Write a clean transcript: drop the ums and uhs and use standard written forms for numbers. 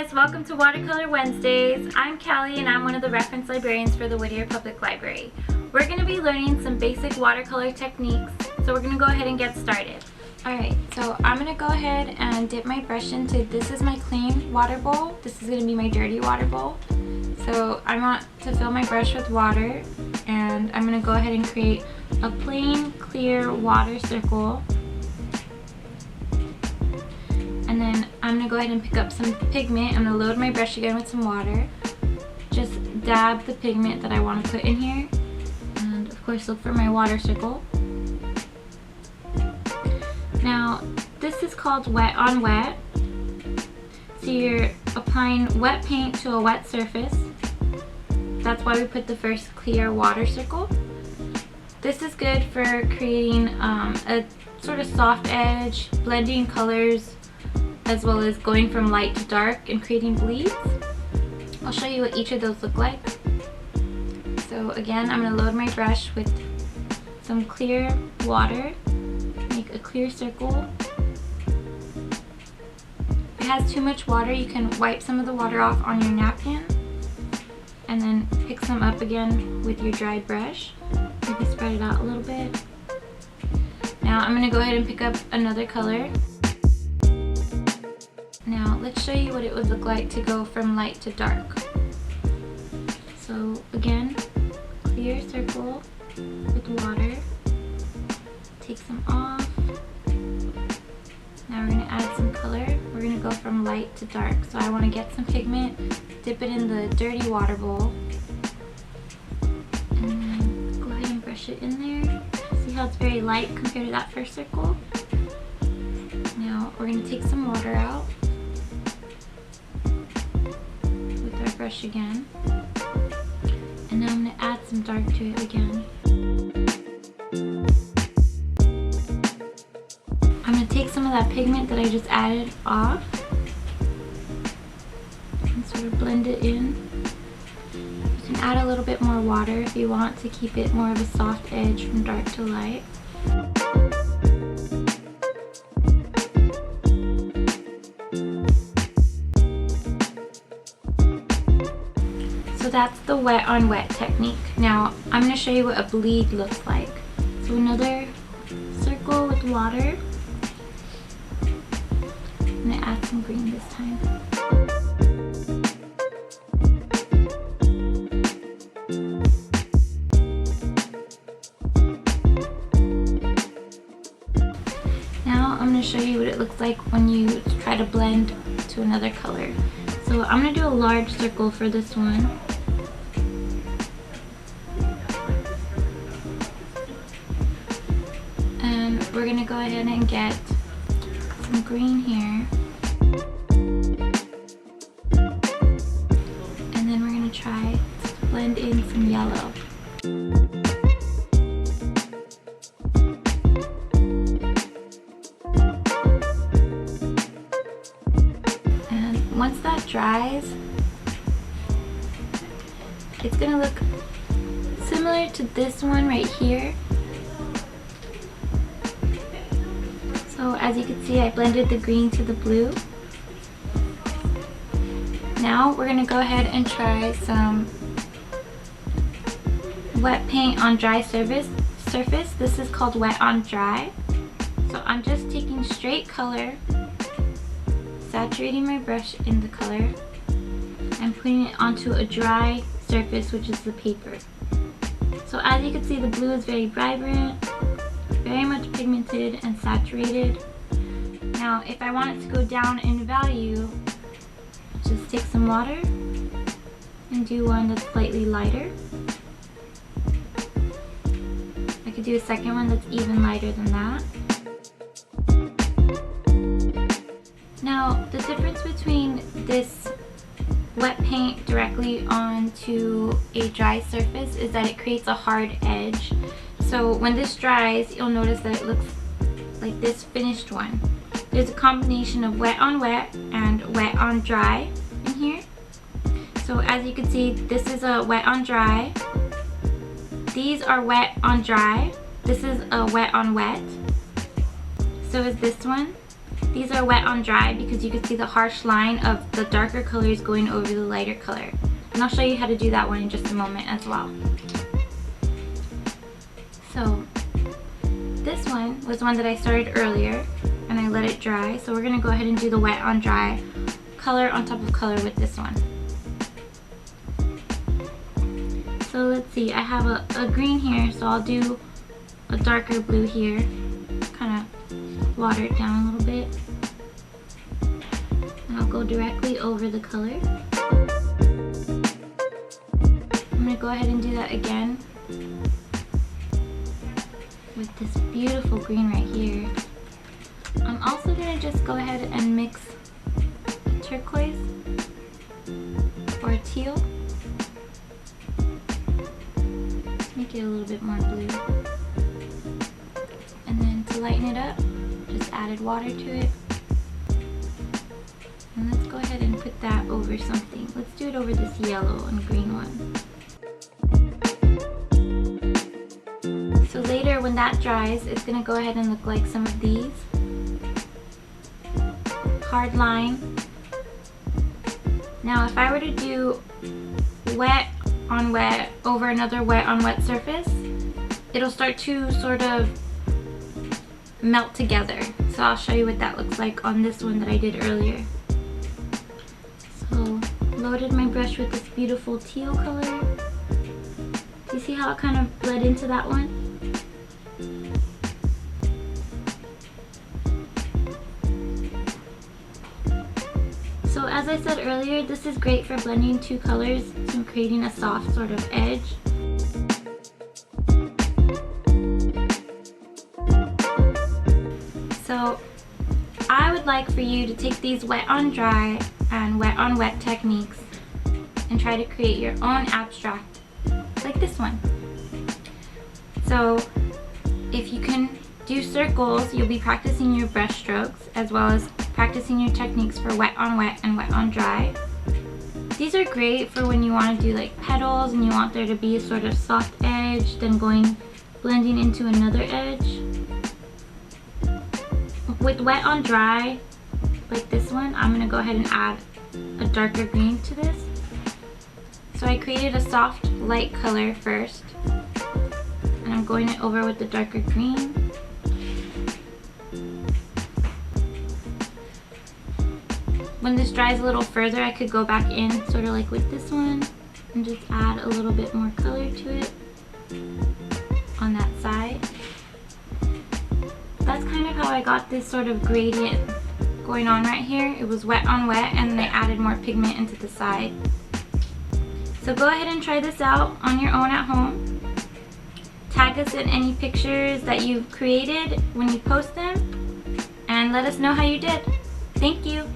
guys, welcome to Watercolor Wednesdays. I'm Callie and I'm one of the reference librarians for the Whittier Public Library. We're going to be learning some basic watercolor techniques, so we're going to go ahead and get started. Alright, so I'm going to go ahead and dip my brush into, this is my clean water bowl, this is going to be my dirty water bowl. So I want to fill my brush with water and I'm going to go ahead and create a plain clear water circle. And then I'm going to go ahead and pick up some pigment. I'm going to load my brush again with some water. Just dab the pigment that I want to put in here. And of course look for my water circle. Now this is called wet on wet. So you're applying wet paint to a wet surface. That's why we put the first clear water circle. This is good for creating a sort of soft edge, blending colors, as well as going from light to dark and creating bleeds. I'll show you what each of those look like. So again, I'm going to load my brush with some clear water, make a clear circle. If it has too much water, you can wipe some of the water off on your napkin and then pick some up again with your dry brush. Maybe spread it out a little bit. Now I'm going to go ahead and pick up another color. Now let's show you what it would look like to go from light to dark. So again, clear circle with water, take some off. Now we're going to add some color. We're going to go from light to dark. So I want to get some pigment, dip it in the dirty water bowl, and then go ahead and brush it in there. See how it's very light compared to that first circle? Now we're going to take some water out. Brush again, and then I'm going to add some dark to it again. I'm going to take some of that pigment that I just added off and sort of blend it in. You can add a little bit more water if you want to keep it more of a soft edge from dark to light. So that's the wet on wet technique. Now I'm going to show you what a bleed looks like. So another circle with water. I'm going to add some green this time. Now I'm going to show you what it looks like when you try to blend to another color. So I'm going to do a large circle for this one. We're going to go ahead and get some green here. And then we're going to try to blend in some yellow. And once that dries, it's going to look similar to this one right here. So as you can see, I blended the green to the blue. Now we're going to go ahead and try some wet paint on dry surface. This is called wet on dry. So I'm just taking straight color, saturating my brush in the color, and putting it onto a dry surface, which is the paper. So as you can see, the blue is very vibrant, very much pigmented and saturated. Now if I want it to go down in value, just take some water and do one that's slightly lighter. I could do a second one that's even lighter than that. Now the difference between this wet paint directly onto a dry surface is that it creates a hard edge. So when this dries, you'll notice that it looks like this finished one. There's a combination of wet on wet and wet on dry in here. So as you can see, this is a wet on dry. These are wet on dry. This is a wet on wet. So is this one. These are wet on dry because you can see the harsh line of the darker colors going over the lighter color. And I'll show you how to do that one in just a moment as well. So this one was one that I started earlier and I let it dry. So we're gonna go ahead and do the wet on dry, color on top of color with this one. So let's see, I have a green here, so I'll do a darker blue here, kind of water it down a little bit. And I'll go directly over the color. I'm going to go ahead and do that again with this beautiful green right here. I'm also going to just go ahead and mix a turquoise or a teal. Make it a little bit more blue. And then to lighten it up, just added water to it. And let's go ahead and put that over something. Let's do it over this yellow and green one. So later when that dries, it's going to go ahead and look like some of these. Hard line. Now if I were to do wet on wet over another wet on wet surface, it'll start to sort of melt together. So I'll show you what that looks like on this one that I did earlier. So loaded my brush with this beautiful teal color. Do you see how it kind of bled into that one? So as I said earlier, this is great for blending two colors and creating a soft sort of edge. So I would like for you to take these wet on dry and wet on wet techniques and try to create your own abstract like this one. So if you can do circles, you'll be practicing your brush strokes as well as practicing your techniques for wet on wet and wet on dry. These are great for when you want to do like petals and you want there to be a sort of soft edge, then blending into another edge. With wet on dry, like this one, I'm going to go ahead and add a darker green to this. So I created a soft light color first, and I'm going it over with the darker green. When this dries a little further, I could go back in sort of like with this one and just add a little bit more color to it on that side. That's kind of how I got this sort of gradient going on right here. It was wet on wet and then I added more pigment into the side. So go ahead and try this out on your own at home. Tag us in any pictures that you've created when you post them and let us know how you did. Thank you.